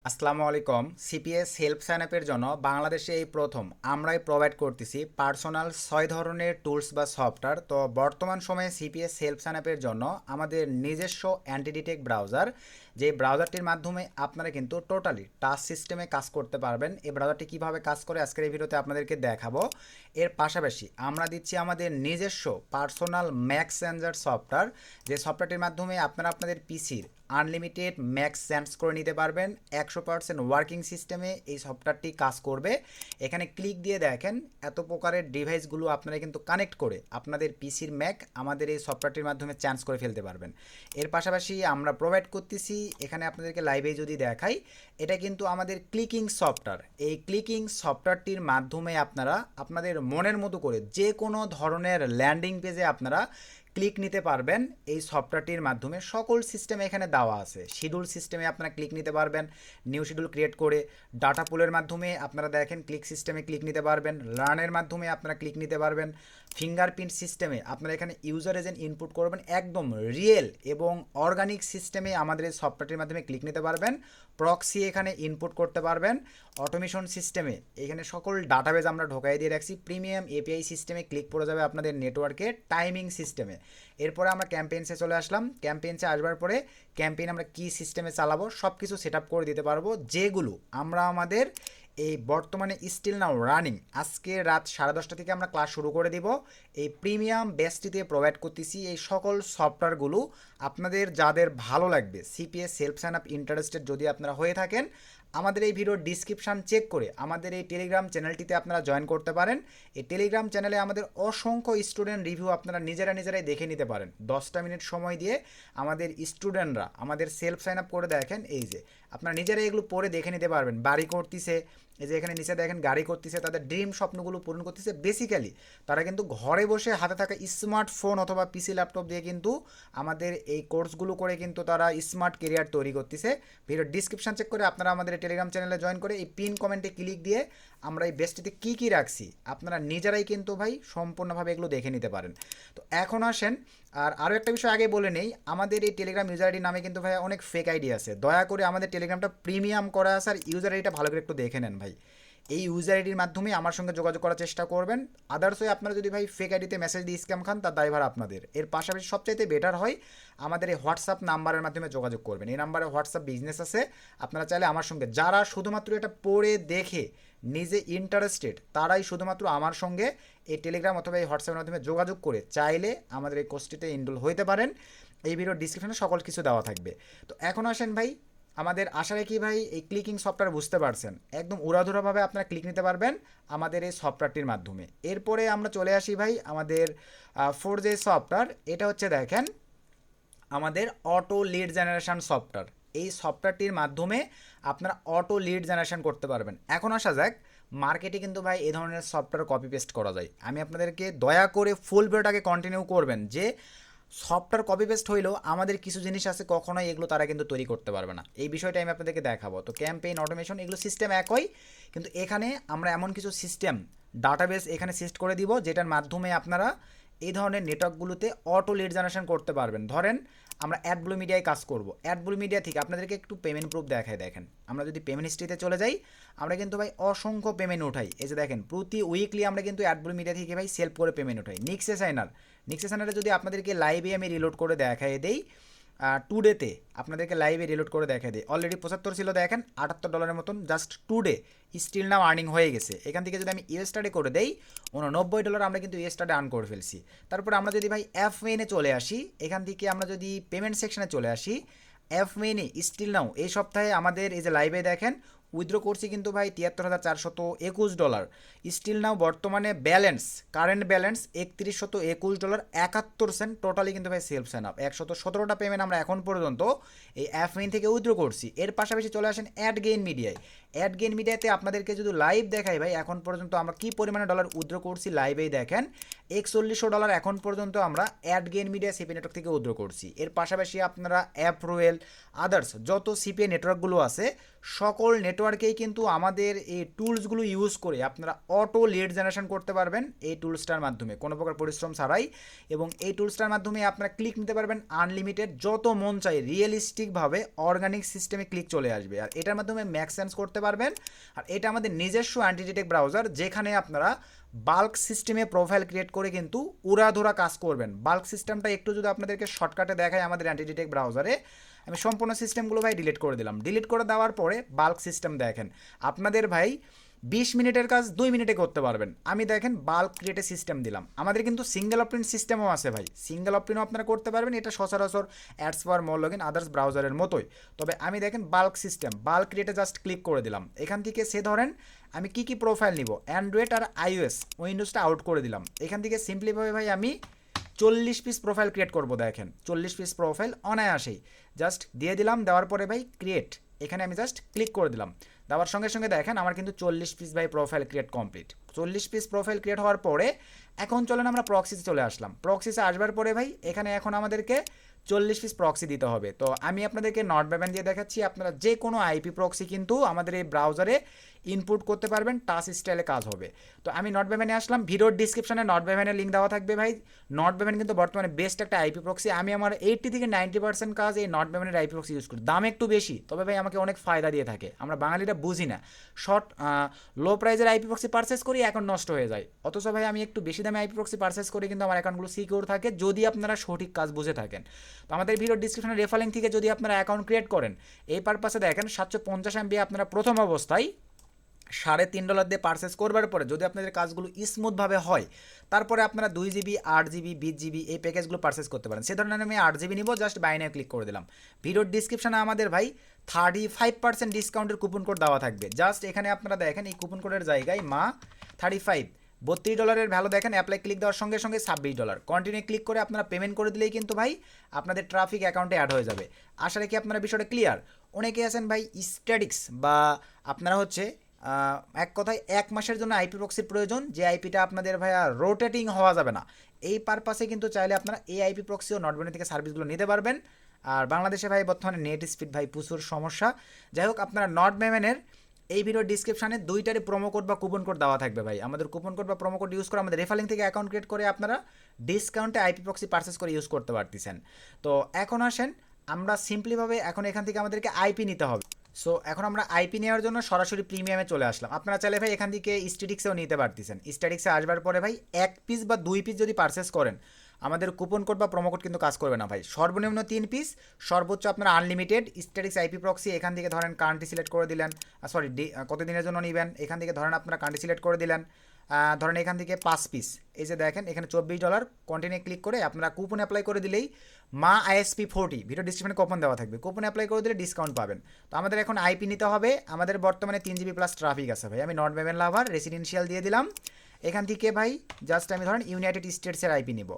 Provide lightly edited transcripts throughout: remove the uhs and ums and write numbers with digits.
আসসালামু আলাইকুম। CPS help sign আপের জন্য বাংলাদেশে এই প্রথম আমরাই প্রোভাইড করতেছি পার্সোনাল 6 ধরনের টুলস বা সফটওয়্যার। তো বর্তমান সময়ে সিপিএস হেল্প সাইন আপের জন্য আমাদের নিজস্ব অ্যান্টিডিটেক ব্রাউজার, যে ব্রাউজারটির মাধ্যমে আপনারা কিন্তু টোটালি টাচ সিস্টেমে কাজ করতে পারবেন। এই ব্রাউজারটি কীভাবে কাজ করে আজকের এই ভিডিওতে আপনাদেরকে দেখাবো। এর পাশাপাশি আমরা দিচ্ছি আমাদের নিজস্ব পার্সোনাল ম্যাক্স সেন্সার সফটওয়্যার, যে সফটওয়্যারটির মাধ্যমে আপনারা আপনাদের পিসির আনলিমিটেড ম্যাক্স সেন্স করে নিতে পারবেন। 100% ওয়ার্কিং সিস্টেমে এই সফটওয়্যারটি কাজ করবে। এখানে ক্লিক দিয়ে দেখেন এত প্রকারের ডিভাইসগুলো আপনারা কিন্তু কানেক্ট করে আপনাদের পিসির ম্যাক আমাদের এই সফটওয়্যারটির মাধ্যমে চেঞ্জ করে ফেলতে পারবেন। এর পাশাপাশি আমরা প্রোভাইড করতেছি, এখানে আপনাদেরকে লাইভে যদি দেখাই, এটা কিন্তু আমাদের ক্লিকিং সফটওয়্যার। এই ক্লিকিং সফটওয়্যারটির মাধ্যমে আপনারা আপনাদের মনের মতো করে যে কোনো ধরনের ল্যান্ডিং পেজে আপনারা ক্লিক নিতে পারবেন। এই সফটওয়্যারটির মাধ্যমে সকল সিস্টেমে এখানে দেওয়া আছে। শিডিউল সিস্টেমে আপনারা ক্লিক নিতে পারবেন, নিউ শিডিউল ক্রিয়েট করে। ডাটা পুলের মাধ্যমে আপনারা দেখেন ক্লিক সিস্টেমে ক্লিক নিতে পারবেন। লার্নের মাধ্যমে আপনারা ক্লিক নিতে পারবেন। ফিঙ্গারপ্রিন্ট সিস্টেমে আপনারা এখানে ইউজার এজেন্ট ইনপুট করবেন, একদম রিয়েল এবং অর্গানিক সিস্টেমে আমাদের এই সফটওয়্যারটির মাধ্যমে ক্লিক নিতে পারবেন। প্রক্সি এখানে ইনপুট করতে পারবেন। অটোমেশন সিস্টেমে এখানে সকল ডাটাবেজ আমরা ঢোকাই দিয়ে রাখছি। প্রিমিয়াম এপিআই সিস্টেমে ক্লিক পড়ে যাবে আপনাদের নেটওয়ার্কে। টাইমিং সিস্টেমে এরপরে আমরা ক্যাম্পেইনসে চলে আসলাম। ক্যাম্পেইনসে আসবার পরে ক্যাম্পেইন আমরা কি সিস্টেমে চালাবো সব কিছু সেট আপ করে দিতে পারবো, যেগুলো আমরা আমাদের এই বর্তমানে স্টিল নাও রানিং আজকে রাত 10:30 থেকে আমরা ক্লাস শুরু করে দিব। এই প্রিমিয়াম বেসটিতে প্রোভাইড করতেছি এই সকল সফটওয়্যারগুলো। আপনাদের যাদের ভালো লাগবে CPS self sign up interested যদি আপনারা হয়ে থাকেন, আমাদের এই ভিডিওর ডিসক্রিপশান চেক করে আমাদের এই টেলিগ্রাম চ্যানেলটিতে আপনারা জয়েন করতে পারেন। এই টেলিগ্রাম চ্যানেলে আমাদের অসংখ্য স্টুডেন্ট রিভিউ আপনারা নিজেরাই দেখে নিতে পারেন। 10টা মিনিট সময় দিয়ে আমাদের স্টুডেন্টরা আমাদের সেলফ সাইন আপ করে দেখেন। এই যে আপনারা নিজেরাই এগুলো পড়ে দেখে নিতে পারবেন। বাড়ি করতেছে, এই যে এখানে নিচে দেখেন গাড়ি করতেছে, তাদের ড্রিম স্বপ্নগুলো পূরণ করতেছে। বেসিক্যালি তারা কিন্তু ঘরে বসে হাতে থাকা স্মার্টফোন অথবা পিসি ল্যাপটপ দিয়ে কিন্তু আমাদের এই কোর্সগুলো করে কিন্তু তারা স্মার্ট কেরিয়ার তৈরি করতেছে। ভিডিওর ডিসক্রিপশন চেক করে আপনারা আমাদের টেলিগ্রাম চ্যানেলে জয়েন করে এই পিন কমেন্টে ক্লিক দিয়ে আমরা এই বেস্টিতে কী কী রাখছি আপনারা নিজেরাই কিন্তু ভাই সম্পূর্ণভাবে এগুলো দেখে নিতে পারেন। তো এখন আসেন, আর আরও একটা বিষয় আগে বলে নেই, আমাদের এই টেলিগ্রাম ইউজার আইডি নামে কিন্তু ভাই অনেক ফেক আইডি আছে। দয়া করে আমাদের টেলিগ্রামটা প্রিমিয়াম করা আছে, আর ইউজার আইডিটা ভালো করে একটু দেখে নেন ভাই। এই ইউজার আইডির মাধ্যমে আমার সঙ্গে যোগাযোগ করার চেষ্টা করবেন। আদার্স হয়ে আপনারা যদি ভাই ফেক আইডিতে মেসেজ দিয়ে স্ক্যাম খান, তার দায়ভার আপনাদের। এর পাশাপাশি সবচাইতে বেটার হয় আমাদের এই হোয়াটসঅ্যাপ নাম্বারের মাধ্যমে যোগাযোগ করবেন। এই নাম্বারে হোয়াটসঅ্যাপ বিজনেস আছে, আপনারা চাইলে আমার সঙ্গে, যারা শুধুমাত্র এটা পড়ে দেখে নিজে ইন্টারেস্টেড, তারাই শুধুমাত্র আমার সঙ্গে এই টেলিগ্রাম অথবা এই হোয়াটসঅ্যাপের মাধ্যমে যোগাযোগ করে চাইলে আমাদের এই কোর্সটিতে এনরোল হইতে পারেন। এই ভিডিওর ডিসক্রিপশনে সকল কিছু দেওয়া থাকবে। তো এখন আসেন ভাই, আমাদের আশা রাখি ভাই এই ক্লিকিং সফটওয়্যার বুঝতে পারছেন। একদম উড়াধুরাভাবে আপনারা ক্লিক নিতে পারবেন আমাদের এই সফটওয়্যারটির মাধ্যমে। এরপরে আমরা চলে আসি ভাই আমাদের ফোর যে সফটওয়্যার, এটা হচ্ছে দেখেন আমাদের অটো লিড জেনারেশন সফটওয়্যার। এই সফটওয়্যারটির মাধ্যমে আপনারা অটো লিড জেনারেশন করতে পারবেন। এখন আসা যাক, মার্কেটে কিন্তু ভাই এই ধরনের সফটওয়্যার কপি পেস্ট করা যায়। আমি আপনাদেরকে দয়া করে ফুল ভিডিওটাকে কন্টিনিউ করবেন, যে সফটওয়্যার কপি পেস্ট হইলেও আমাদের কিছু জিনিস আছে কখনোই এগুলো তারা কিন্তু তৈরি করতে পারবে না। এই বিষয়টা আমি আপনাদেরকে দেখাবো। তো ক্যাম্পেইন, অটোমেশন এগুলো সিস্টেম একই, কিন্তু এখানে আমরা এমন কিছু সিস্টেম ডাটাবেস এখানে সিস্ট করে দিব, যেটার মাধ্যমে আপনারা এই ধরনের নেটওয়ার্কগুলোতে অটো লিড জেনারেশন করতে পারবেন। ধরেন আমরা অ্যাডব্লু মিডিয়ায় কাজ করব, অ্যাডব্লু মিডিয়া থেকে আপনাদেরকে একটু পেমেন্ট প্রুফ দেখায়। দেখেন আমরা যদি পেমেন্ট হিস্ট্রিতে চলে যাই, আমরা কিন্তু ভাই অসংখ্য পেমেন্ট উঠাই। এই যে দেখেন প্রতি উইকলি আমরা কিন্তু অ্যাডব্লু মিডিয়া থেকে ভাই সেলফ করে পেমেন্ট উঠাই। নিক্সে সাইনারে যদি আপনাদেরকে লাইভে আমি রিলোড করে দেখাই দেই, টুডেতে আপনাদেরকে লাইভে রিলোড করে দেখা দিই, অলরেডি 75 ছিল, দেখেন $78 মতন just today still now earning হয়ে গেছে। এখান থেকে যদি আমি ইউএসটারে করে দেই, $89 আমরা কিন্তু ইউএসটারে আর্ন করে ফেলছি। তারপর আমরা যদি ভাই এফ মেইনে চলে আসি, এখান থেকে আমরা যদি পেমেন্ট সেকশনে চলে আসি, এফ মেইনে স্টিল নাও এই সপ্তাহে আমাদের এই যে লাইভে দেখেন উইথড্র করছি কিন্তু ভাই $73,421। স্টিল নাও বর্তমানে balance, current balance $3121, 71 cent. Totally কিন্তু ভাই সেলফ সাইন আপ 117টা পেমেন্ট আমরা এখন পর্যন্ত এই অ্যাপ মেইন থেকে উইথড্র করছি। এর পাশাপাশি চলে আসেন অ্যাড গেইন মিডিয়ায়। অ্যাড গেইন মিডিয়াতে আপনাদেরকে যদি লাইভ দেখাই ভাই, এখন পর্যন্ত আমরা কী পরিমাণে ডলার উইথড্র করছি লাইভেই দেখেন। $4100 এখন পর্যন্ত আমরা ad gain media CPA network থেকে উইথড্র করছি। এর পাশাপাশি আপনারা অ্যাপ রোয়েল আদার্স যত সিপিএ নেটওয়ার্কগুলো আছে সকল নেটওয়ার্কেই কিন্তু আমাদের এই টুলসগুলো ইউজ করে আপনারা অটো লিড জেনারেশন করতে পারবেন এই টুলসটার মাধ্যমে কোনো প্রকার পরিশ্রম ছাড়াই। এবং এই টুলসটার মাধ্যমে আপনারা ক্লিক নিতে পারবেন আনলিমিটেড, যত মন চাই রিয়েলিস্টিকভাবে অর্গানিক সিস্টেমে ক্লিক চলে আসবে। আর এটার মাধ্যমে ম্যাক্সেন্স করতে পারবেন। আর এটা আমাদের নিজস্ব অ্যান্টিডিটেক ব্রাউজার, যেখানে আপনারা বাল্ক সিস্টেমে প্রোফাইল ক্রিয়েট করে কিন্তু উড়াধুরা কাজ করবেন। বাল্ক সিস্টেমটা একটু যদি আপনাদেরকে শর্টকাটে দেখায় আমাদের অ্যান্টিডিটেক ব্রাউজারে, আমি সম্পূর্ণ সিস্টেমগুলো ভাই ডিলিট করে দিলাম। ডিলিট করে দেওয়ার পরে বাল্ক সিস্টেম দেখেন আপনাদের ভাই 20 মিনিটের কাজ 2 মিনিটে করতে পারবেন। আমি দেখেন বাল্ক ক্রিয়েটে সিস্টেম দিলাম। আমাদের কিন্তু সিঙ্গেল অপরিন সিস্টেমও আছে ভাই, সিঙ্গেল অপরিনও আপনারা করতে পারবেন। এটা সচরাচর অ্যাডস পাওয়ার মল লগইন আদার্স ব্রাউজারের মতোই। তবে আমি দেখেন বাল্ক সিস্টেম, বাল্ক ক্রিয়েটে জাস্ট ক্লিক করে দিলাম। এখান থেকে সে ধরেন আমি কি কি প্রোফাইল নিব, অ্যান্ড্রয়েড আর আইওএস, উইন্ডোজটা আউট করে দিলাম। এখান থেকে সিম্পলিভাবে ভাই আমি 40 পিস প্রোফাইল ক্রিয়েট করব। দেখেন 40 পিস প্রোফাইল অনায়াসেই জাস্ট দিয়ে দিলাম। দেওয়ার পরে ভাই ক্রিয়েট, এখানে আমি জাস্ট ক্লিক করে দিলাম। দেওয়ার সঙ্গে সঙ্গে দেখেন আমার কিন্তু 40 পিস ভাই profile create complete. 40 piece profile create হওয়ার পরে এখন চলেন আমরা প্রক্সিতে চলে আসলাম। প্রক্সিতে আসবার পরে ভাই এখানে এখন আমাদেরকে 40 পিস প্রক্সি দিতে হবে। তো আমি আপনাদেরকে নট ব্যাবেন দিয়ে দেখাচ্ছি। আপনারা যে কোনো আইপি প্রক্সি কিন্তু আমাদের এই ব্রাউজারে ইনপুট করতে পারবেন, টাচ স্টাইলে কাজ হবে। তো আমি নট ব্যাবেনে আসলাম। ভিডিওর ডিসক্রিপশনে নট ব্যাবেনের লিঙ্ক দেওয়া থাকবে ভাই। নট ব্যাবেন কিন্তু বর্তমানে বেস্ট একটা আইপি প্রক্সি। আমি আমার 80 থেকে 90% কাজ এই নট ব্যাবেনের আইপি প্রক্সি ইউজ করি। দাম একটু বেশি, তবে ভাই আমাকে অনেক ফায়দা দিয়ে থাকে। আমরা বাঙালিরা বুঝি না, শর্ট লো প্রাইজের আইপি প্রক্সি পারচেস করি অ্যাকাউন্ট নষ্ট হয়ে যায়। অথচ ভাই আমি একটু বেশি দামে আইপি প্রক্সি পারচেস করি কিন্তু আমার অ্যাকাউন্টগুলো সিকিউর থাকে, যদি আপনারা সঠিক কাজ বুঝে থাকেন। তো আমাদের ভিডিওর ডিসক্রিপশনে রেফার লিঙ্ক থেকে যদি আপনারা অ্যাকাউন্ট ক্রিয়েট করেন এই পারপাসে দেখেন 750 MB আপনারা প্রথম অবস্থায় $3.5 দিয়ে পারচেস করবার পরে যদি আপনাদের কাজগুলো স্মুথভাবে হয়, তারপরে আপনারা 2 GB 8 GB 20 GB এই প্যাকেজগুলো পারচেস করতে পারেন। সে ধরনের আমি 8 GB নিব, জাস্ট বাই নাও ক্লিক করে দিলাম। ভিডিওর ডিসক্রিপশনে আমাদের ভাই 35% ডিসকাউন্টের কুপন কোড দেওয়া থাকবে। জাস্ট এখানে আপনারা দেখেন এই কুপন কোডের জায়গায় মা 35 $32 ভ্যালু দেখেন, অ্যাপ্লাই ক্লিক দেওয়ার সঙ্গে সঙ্গে $26 কন্টিনিউ ক্লিক করে আপনারা পেমেন্ট করে দিলেই কিন্তু ভাই আপনাদের ট্রাফিক অ্যাকাউন্টে অ্যাড হয়ে যাবে। আশা রাখি আপনারা বিষয়টা ক্লিয়ার। অনেকে আছেন ভাই স্ট্যাটিক্স বা আপনারা হচ্ছে এক কথায় 1 মাসের জন্য আইপি প্রক্সির প্রয়োজন, যে আইপিটা আপনাদের ভাইয়া রোটেটিং হওয়া যাবে না। এই পারপাসে কিন্তু চাইলে আপনারা এই আইপি প্রক্সি ও নট ব্যাবেন থেকে সার্ভিসগুলো নিতে পারবেন। আর বাংলাদেশে ভাই বর্তমানে নেট স্পিড ভাই প্রচুর সমস্যা। যাই হোক, আপনারা নট ব্যাবেনের এই ভিডিওর ডিসক্রিপশনে 2টারই প্রোমো কোড বা কুপন কোড দেওয়া থাকবে ভাই। আমাদের কুপন কোড বা প্রোমো কোড ইউজ করে আমাদের রেফার লিঙ্ক থেকে অ্যাকাউন্ট ক্রিয়েট করে আপনারা ডিসকাউন্টে আইপি প্রক্সি পারচেস করে ইউজ করতে পারতেছেন। তো এখন আসেন আমরা সিম্পলিভাবে এখন এখান থেকে আমাদেরকে আইপি নিতে হবে। সো এখন আমরা আইপি নেওয়ার জন্য সরাসরি প্রিমিয়ামে চলে আসলাম। আপনারা চাইলে ভাই এখান থেকে স্ট্যাটিক্সেও নিতে পারতেছেন। স্ট্যাটিক্সে আসবার পরে ভাই 1 পিস বা 2 পিস যদি পারচেস করেন আমাদের কুপন কোড বা প্রোমো কোড কিন্তু কাজ করবে না ভাই। সর্বনিম্ন 3 পিস, সর্বোচ্চ আপনারা আনলিমিটেড স্ট্যাটিক্স আইপি প্রক্সি। এখান থেকে ধরেন কান্ট্রি সিলেক্ট করে দিলেন, সরি কতদিনের জন্য নেবেন, এখান থেকে ধরেন আপনারা কান্ট্রি সিলেক্ট করে দিলেন। ধরেন এখান থেকে 5 পিস, এই যে দেখেন এখানে $24 কন্টিনিউ ক্লিক করে আপনারা কুপন অ্যাপ্লাই করে দিলেই মা আইএসপি 40 ভিডিও ডিসক্রিপশনে কুপন দেওয়া থাকবে, কুপন অ্যাপ্লাই করে দিলে ডিসকাউন্ট পাবেন। তো আমাদের এখন আইপি নিতে হবে। আমাদের বর্তমানে 3 GB প্লাস ট্রাফিক আছে ভাই। আমি নট ব্যাবেন লাভার রেসিডেন্সিয়াল দিয়ে দিলাম। এখান থেকে ভাই জাস্ট আমি ধরেন ইউনাইটেড স্টেটসের আইপি নিব।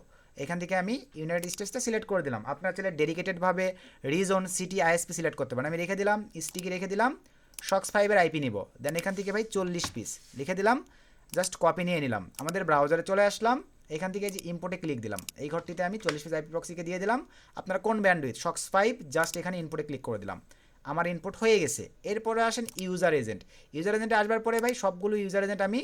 এখান থেকে আমি ইউনাইটেড স্টেটসটা সিলেক্ট করে দিলাম। আপনারা চাইলে ডেডিকেটেডভাবে রিজন সিটি আইএসপি সিলেক্ট করতে পারেন। আমি রেখে দিলাম, স্টিকি রেখে দিলাম, শক্স 5-এর আইপি নিব। দেন এখান থেকে ভাই 40 পিস লিখে দিলাম, জাস্ট কপি নিয়ে নিলাম। আমাদের ব্রাউজারে চলে আসলাম, এখান থেকে যে ইম্পোর্টে ক্লিক দিলাম, এই ঘরটিতে আমি 40 পিস আইপি প্রক্সিকে দিয়ে দিলাম। আপনারা কোন ব্যান্ডউইথ, শক্স 5, জাস্ট এখানে ইনপুটে ক্লিক করে দিলাম। আমার ইনপুট হয়ে গেছে। এরপরে আসেন ইউজার এজেন্ট। ইউজার এজেন্টে আসবার পরে ভাই সবগুলো ইউজার এজেন্ট আমি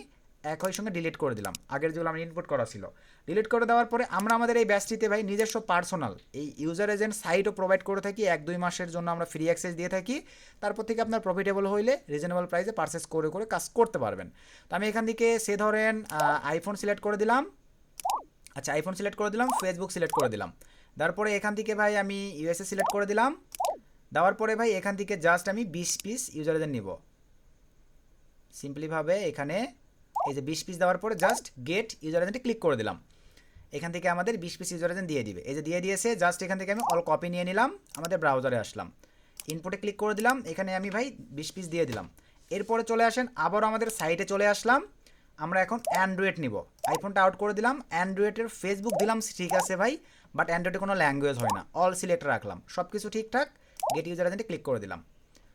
একই সঙ্গে ডিলিট করে দিলাম। আগের যেগুলো আমি ইনপুট করা ছিল ডিলিট করে দেওয়ার পরে আমরা আমাদের এই ব্যাচটিতে ভাই নিজস্ব পার্সোনাল এই ইউজার এজেন্ট সাইটও প্রোভাইড করে থাকি। 1-2 মাসের জন্য আমরা ফ্রি অ্যাক্সেস দিয়ে থাকি। তারপর থেকে আপনার প্রফিটেবল হইলে রিজনেবল প্রাইসে পারচেস করে করে কাজ করতে পারবেন। তো আমি এখান থেকে সে ধরেন আইফোন সিলেক্ট করে দিলাম। আচ্ছা, আইফোন সিলেক্ট করে দিলাম, ফেসবুক সিলেক্ট করে দিলাম। তারপরে এখান থেকে ভাই আমি ইউএসএ সিলেক্ট করে দিলাম। দেওয়ার পরে ভাই এখান থেকে জাস্ট আমি 20 পিস ইউজার এজেন্ট নিব। সিম্পলিভাবে এখানে এই যে 20 পিস দেওয়ার পরে জাস্ট গেট ইউজার এজেন্টে ক্লিক করে দিলাম। এখান থেকে আমাদের 20 পিস ইউজার এজেন্ট দিয়ে দিবে। এই যে দিয়ে দিয়েছে, জাস্ট এখান থেকে আমি অল কপি নিয়ে নিলাম। আমাদের ব্রাউজারে আসলাম, ইনপুটে ক্লিক করে দিলাম। এখানে আমি ভাই 20 পিস দিয়ে দিলাম। এরপরে চলে আসেন আবার আমাদের সাইটে চলে আসলাম। আমরা এখন অ্যান্ড্রয়েড নিব। আইফোনটা আউট করে দিলাম, অ্যান্ড্রয়েডের ফেসবুক দিলাম, ঠিক আছে ভাই, বাট অ্যান্ড্রয়েডে কোনো ল্যাঙ্গুয়েজ হয় না, অল সিলেক্ট রাখলাম, সব কিছু ঠিকঠাক। গেট ইউজার এজেন্টে ক্লিক করে দিলাম।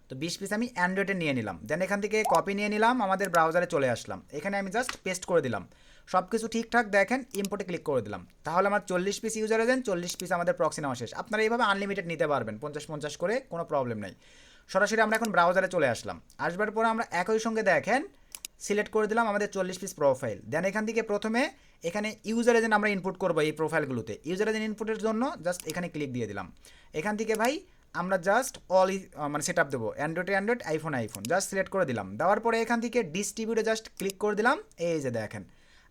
তো 20 পিস আমি অ্যান্ড্রয়েডে নিয়ে নিলাম, দেন এখান থেকে কপি নিয়ে নিলাম, আমাদের ব্রাউজারে চলে আসলাম, এখানে আমি জাস্ট পেস্ট করে দিলাম, সব কিছু ঠিকঠাক দেখেন, ইম্পোর্টে ক্লিক করে দিলাম, তাহলে আমার 40 পিস ইউজার এজেন্ট, 40 পিস আমাদের প্রক্সি নেওয়া শেষ। আপনারা এইভাবে আনলিমিটেড নিতে পারবেন 50-50 করে, কোনো প্রবলেম নাই। সরাসরি আমরা এখন ব্রাউজারে চলে আসলাম, আসবার পরে আমরা একই সঙ্গে দেখেন সিলেক্ট করে দিলাম আমাদের 40 পিস প্রোফাইল, দেন এখান থেকে প্রথমে এখানে ইউজার এজেন্ট আমরা ইনপুট করবো এই প্রোফাইলগুলোতে, ইউজার এজেন্ট ইনপুটের জন্য জাস্ট এখানে ক্লিক দিয়ে দিলাম, এখান থেকে ভাই আমরা জাস্ট অল মানে সেট আপ দেবো, অ্যান্ড্রয়েড আইফোন জাস্ট সিলেক্ট করে দিলাম, দেওয়ার পরে এখান থেকে ডিস্ট্রিবিউটে জাস্ট ক্লিক করে দিলাম, এই যে দেখেন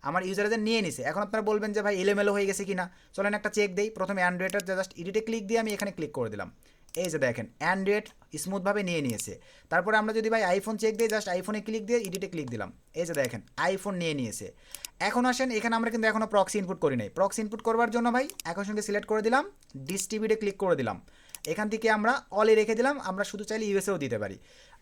আমার ইউজার এজেন্ট নিয়ে নিছে। এখন আপনারা বলবেন যে ভাই এলোমেলো হয়ে গেছে কিনা, চলেন একটা চেক দেই। প্রথমে অ্যান্ড্রয়েডের জাস্ট এডিটে ক্লিক দিয়ে আমি এখানে ক্লিক করে দিলাম, এই যে দেখেন অ্যান্ড্রয়েড স্মুথভাবে নিয়ে নিয়েছে। তারপরে আমরা যদি ভাই আইফোন চেক দিই, জাস্ট আইফোনে ক্লিক দিয়ে এডিটে ক্লিক দিলাম, এই যে দেখেন আইফোন নিয়ে নিয়েছে। এখন আসেন এখানে আমরা কিন্তু এখনও প্রক্সি ইনপুট করি নাই, প্রক্সি ইনপুট করবার জন্য ভাই একই সঙ্গে সিলেক্ট করে দিলাম, ডিস্ট্রিবিউটে ক্লিক করে দিলাম, এখান থেকে আমরা অলে রেখে দিলাম, আমরা শুধু চাইলে ইউএসএও দিতে পারি।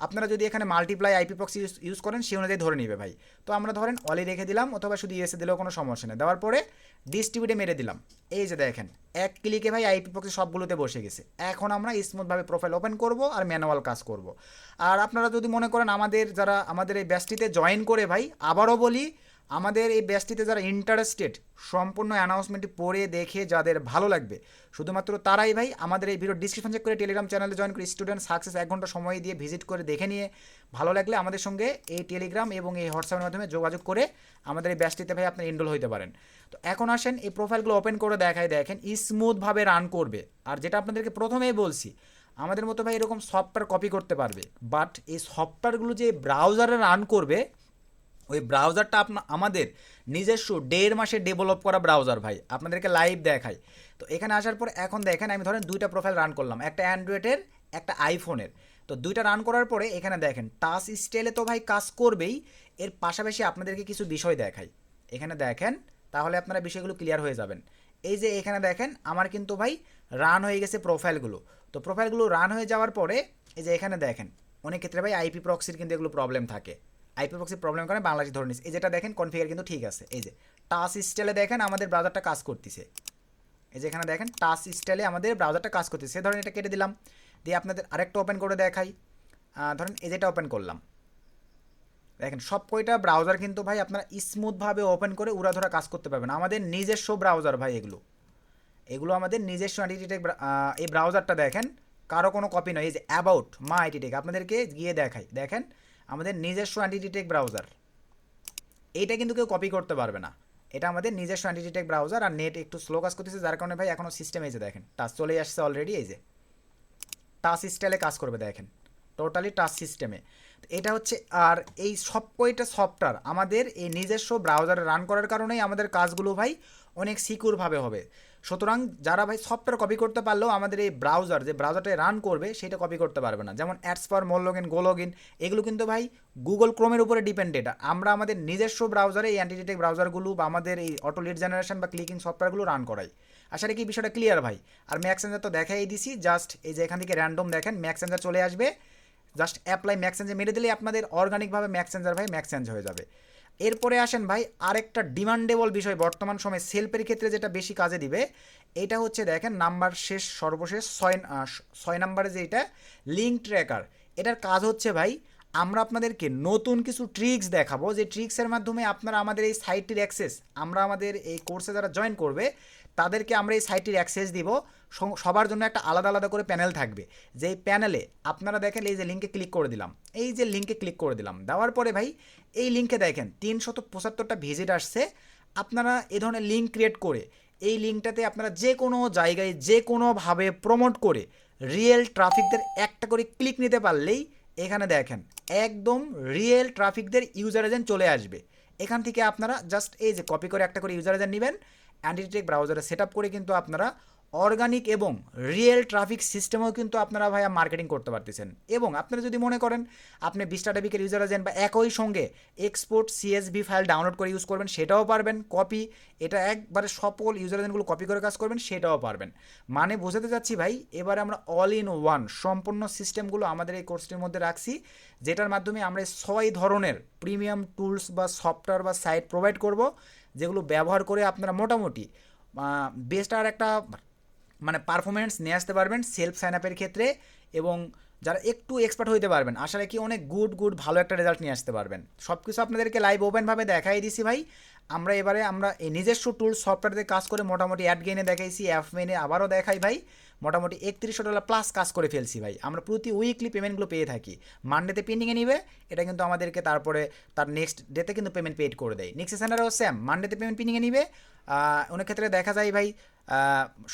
আপনারা যদি এখানে মাল্টিপ্লাই আইপি প্রক্সি ইউজ করেন সেই অনুযায়ী ধরে নেবে ভাই। তো আমরা ধরেন অলে রেখে দিলাম, অথবা শুধু ইউএসএ দিলেও কোনো সমস্যা নেই। দেওয়ার পরে ডিস্ট্রিবিউটে মেরে দিলাম, এই যে দেখেন এক ক্লিকে ভাই আইপি প্রক্সি সবগুলোতে বসে গেছে। এখন আমরা স্মুথভাবে প্রোফাইল ওপেন করব আর ম্যানুয়াল কাজ করব। আর আপনারা যদি মনে করেন যারা আমাদের এই ব্যাচটিতে জয়েন করে ভাই, আবারও বলি আমাদের এই ব্যাচটিতে যারা ইন্টারেস্টেড, সম্পূর্ণ অ্যানাউন্সমেন্টটি পড়ে দেখে যাদের ভালো লাগবে, শুধুমাত্র তারাই ভাই আমাদের এই ভিডিও ডিসক্রিপশন চেক করে টেলিগ্রাম চ্যানেলে জয়েন করে স্টুডেন্ট সাকসেস 1 ঘন্টা সময় দিয়ে ভিজিট করে দেখে নিয়ে ভালো লাগলে আমাদের সঙ্গে এই টেলিগ্রাম এবং এই হোয়াটসঅ্যাপের মাধ্যমে যোগাযোগ করে আমাদের এই ব্যাচটিতে ভাই আপনি এনরোল হতে পারেন। তো এখন আসেন এই প্রোফাইলগুলো ওপেন করে দেখায়, দেখেন স্মুথভাবে রান করবে। আর যেটা আপনাদেরকে প্রথমেই বলছি, আমাদের মতো ভাই এরকম সফটওয়্যার কপি করতে পারবে, বাট এই সফটওয়্যারগুলো যে ব্রাউজারে রান করবে, ওই ব্রাউজারটা আমাদের নিজস্ব 1.5 মাসে ডেভেলপ করা ব্রাউজার ভাই, আপনাদেরকে লাইভ দেখাই। তো এখানে আসার পর এখন দেখেন আমি ধরেন দুইটা প্রোফাইল রান করলাম, একটা অ্যান্ড্রয়েডের একটা আইফোনের। তো দুইটা রান করার পরে এখানে দেখেন টাচ স্টাইলে তো ভাই কাজ করবেই, এর পাশাপাশি আপনাদেরকে কিছু বিষয় দেখাই। এখানে দেখেন, তাহলে আপনারা বিষয়গুলো ক্লিয়ার হয়ে যাবেন। এই যে এখানে দেখেন আমার কিন্তু ভাই রান হয়ে গেছে প্রোফাইলগুলো। তো প্রোফাইলগুলো রান হয়ে যাওয়ার পরে এই যে এখানে দেখেন অনেক ক্ষেত্রে ভাই আইপি প্রক্সির কিন্তু এগুলো প্রবলেম থাকে, আইপি প্রক্সি প্রবলেম করে বাংলাদেশ ধরে নিচ্ছে। এই যেটা দেখেন কনফিগার কিন্তু ঠিক আছে, এই যে টাচ স্টাইলে দেখেন আমাদের ব্রাউজারটা কাজ করতেছে, এই যে এখানে দেখেন টাচ স্টাইলে আমাদের ব্রাউজারটা কাজ করতেছে। ধরেন এটা কেটে দিলাম, দিয়ে আপনাদের আরেকটা ওপেন করে দেখাই। ধরেন এই যেটা ওপেন করলাম, দেখেন সব কয়টা ব্রাউজার কিন্তু ভাই আপনারা স্মুথভাবে ওপেন করে উড়াধরা কাজ করতে পারবেন। আমাদের নিজস্ব ব্রাউজার ভাই, এগুলো আমাদের নিজস্ব আইটিটেক। এই ব্রাউজারটা দেখেন কারো কোনো কপি নয়, এই যে অ্যাবাউট মা আইটিটেক, আপনাদেরকে গিয়ে দেখাই, দেখেন আমাদের নিজস্ব আইটিটেক ব্রাউজার, এইটা কিন্তু কেউ কপি করতে পারবে না, এটা আমাদের নিজস্ব আইটিটেক ব্রাউজার। আর নেট একটু স্লো কাজ করতেছে, যার কারণে ভাই এখনও সিস্টেম এই যে দেখেন টাচ চলে আসছে অলরেডি, এই যে টাচ স্টাইলে কাজ করবে দেখেন, টোটালি টাচ সিস্টেমে। এটা হচ্ছে, আর এই সব কয়টা সফটওয়্যার আমাদের এই নিজস্ব ব্রাউজারে রান করার কারণেই আমাদের কাজগুলো ভাই অনেক সিকিউরভাবে হবে। সুতরাং যারা ভাই সফটওয়্যার কপি করতে পারলেও আমাদের এই ব্রাউজার যে ব্রাউজারটা রান করবে সেটা কপি করতে পারবে না। যেমন ads for more log in, go log in, এগুলো কিন্তু ভাই গুগল ক্রোমের উপরে ডিপেন্ডেড। আমরা আমাদের নিজস্ব ব্রাউজারে এই অ্যান্টিটেক ব্রাউজারগুলো বা আমাদের এই অটো লিড জেনারেশন বা ক্লিকিং সফটওয়্যারগুলো রান করাই। আশা রাখি বিষয়টা ক্লিয়ার ভাই। আর ম্যাক্সেঞ্জার তো দেখাই দিছি, জাস্ট এই যে এখান থেকে র্যান্ডম দেখেন ম্যাক্সেঞ্জার চলে আসবে, জাস্ট অ্যাপ্লাই ম্যাক্সেঞ্জার মেরে দিলেই আপনাদের অর্গানিকভাবে ম্যাক্সেঞ্জার ভাই ম্যাক্সেঞ্জ হয়ে যাবে। এরপরে আসেন ভাই আরেকটা ডিমান্ডেবল বিষয় বর্তমান সময়ে সেলফের ক্ষেত্রে যেটা বেশি কাজে দিবে, এটা হচ্ছে দেখেন নাম্বার সর্বশেষ 6 নাম্বারে যে এটা লিঙ্ক ট্র্যাকার। এটার কাজ হচ্ছে ভাই আমরা আপনাদেরকে নতুন কিছু ট্রিক্স দেখাবো, যে ট্রিক্সের মাধ্যমে আপনারা আমাদের এই সাইটটির অ্যাক্সেস, আমরা আমাদের এই কোর্সে যারা জয়েন করবে তাদেরকে আমরা এই সাইটটির অ্যাক্সেস দিব। সবার জন্য একটা আলাদা আলাদা করে প্যানেল থাকবে, যেই প্যানেলে আপনারা দেখেন এই যে লিঙ্কে ক্লিক করে দিলাম, এই যে লিঙ্কে ক্লিক করে দিলাম, দেওয়ার পরে ভাই এই লিঙ্কে দেখেন 375টা ভিজিট আসছে। আপনারা এই ধরনের লিঙ্ক ক্রিয়েট করে এই লিঙ্কটাতে আপনারা যে কোনো জায়গায় যে কোনোভাবে প্রমোট করে রিয়েল ট্রাফিকদের একটা করে ক্লিক নিতে পারলেই এখানে দেখেন একদম রিয়েল ট্রাফিকদের ইউজার এজেন্ট চলে আসবে। এখান থেকে আপনারা জাস্ট এই যে কপি করে একটা করে ইউজার এজেন্ট নেবেন, অ্যান্টিটেক ব্রাউজারে সেট আপ করে কিন্তু আপনারা অর্গানিক এবং রিয়েল ট্রাফিক সিস্টেমেও কিন্তু আপনারা ভাইয়া মার্কেটিং করতে পারতেছেন। এবং আপনারা যদি মনে করেন আপনি 20টা ট্রাফিকের ইউজার এজেন্ট বা একই সঙ্গে এক্সপোর্ট সিএসভি ফাইল ডাউনলোড করে ইউজ করবেন সেটাও পারবেন, কপি এটা একবারে সকল ইউজার এজেন্টগুলো কপি করে কাজ করবেন সেটাও পারবেন। মানে বোঝাতে চাচ্ছি ভাই এবারে আমরা অল ইন ওয়ান সম্পূর্ণ সিস্টেমগুলো আমাদের এই কোর্সটির মধ্যে রাখছি, যেটার মাধ্যমে আমরা 6 ধরনের প্রিমিয়াম টুলস বা সফটওয়্যার বা সাইট প্রোভাইড করব, যেগুলো ব্যবহার করে আপনারা মোটামুটি বেস্ট আর একটা মানে পারফরমেন্স নিয়ে আসতে পারবেন সেলফ সাইন আপের ক্ষেত্রে। এবং যারা একটু এক্সপার্ট হইতে পারবেন, আশা রাখি অনেক গুড ভালো একটা রেজাল্ট নিয়ে আসতে পারবেন। সব কিছু আপনাদেরকে লাইভ ওপেনভাবে দেখাই দিছি ভাই। আমরা এই নিজস্ব টুল সফটওয়্যার দিয়ে কাজ করে মোটামুটি অ্যাড গেইনে দেখাইছি, অ্যাপ মেনে আবারও দেখাই ভাই। মোটামুটি $3100 প্লাস কাজ করে ফেলছি ভাই। আমরা প্রতি উইকলি পেমেন্টগুলো পেয়ে থাকি। মানডেতে পেন্ডিংয়ে নিবে, এটা কিন্তু আমাদেরকে তারপরে তার নেক্সট ডেতে কিন্তু পেমেন্ট পেড করে দেয়। নেক্সট সেন্টারেও সেম, মানডেতে পেমেন্ট পেন্ডিংয়ে নিবে, অনেক ক্ষেত্রে দেখা যায় ভাই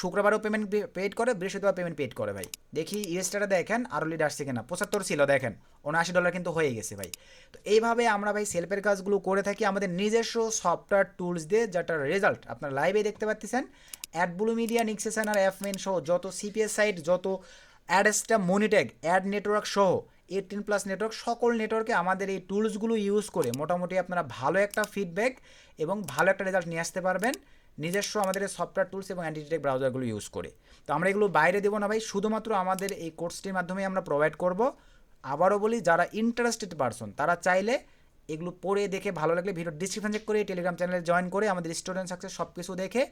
শুক্রবারও পেমেন্ট পেড করে, বৃহস্পতিবার পেমেন্ট পেড করে ভাই। দেখি ইউএসটা দেখেন আরও লিড আসছে কিনা, 75 ছিল, দেখেন $79 কিন্তু হয়ে গেছে ভাই। তো এইভাবে আমরা ভাই সেলফের কাজগুলো করে থাকি আমাদের নিজস্ব সফটওয়্যার টুলস দিয়ে, যেটার রেজাল্ট আপনারা লাইভে দেখতে পাচ্ছেন। অ্যাডব্লু মিডিয়া, নিক্সেশন আর অ্যাপমেন সহ যত সিপিএস সাইট, যত অ্যাডস্টা, মনিট্যাগ, অ্যাড নেটওয়ার্ক সহ 18+ নেটওয়ার্ক, সকল নেটওয়ার্কে আমাদের এই টুলসগুলো ইউজ করে মোটামুটি আপনারা ভালো একটা ফিডব্যাক এবং ভালো একটা রেজাল্ট নিয়ে আসতে পারবেন নিজস্ব আমাদের সফটওয়্যার টুলস এবং অ্যান্টিটেক ব্রাউজারগুলো ইউজ করে। তো আমরা এগুলো বাইরে দেবো না ভাই, শুধুমাত্র আমাদের এই কোর্সটির মাধ্যমে আমরা প্রোভাইড করব। আবারও বলি, যারা ইন্টারেস্টেড পারসন তারা চাইলে এগুলো পড়ে দেখে ভালো লাগলে ভিডিও ডিসক্রিপশন চেক করে টেলিগ্রাম চ্যানেলে জয়েন করে আমাদের স্টুডেন্ট সাকসেস সব কিছু দেখে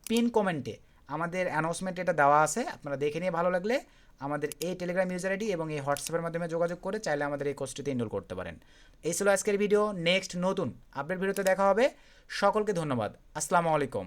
পিন কমেন্টে আমাদের অ্যানাউন্সমেন্ট এটা দেওয়া আছে, আপনারা দেখে নিয়ে ভালো লাগলে আমাদের এই টেলিগ্রাম ইউজার আইডি এবং এই হোয়াটসঅ্যাপের মাধ্যমে যোগাযোগ করে চাইলে আমাদের এই কোর্সটিতে এনরোল করতে পারেন। এই ছিল আজকের ভিডিও। নেক্সট নতুন আপডেট ভিডিওতে দেখা হবে। সকলকে ধন্যবাদ। আসসালামু আলাইকুম।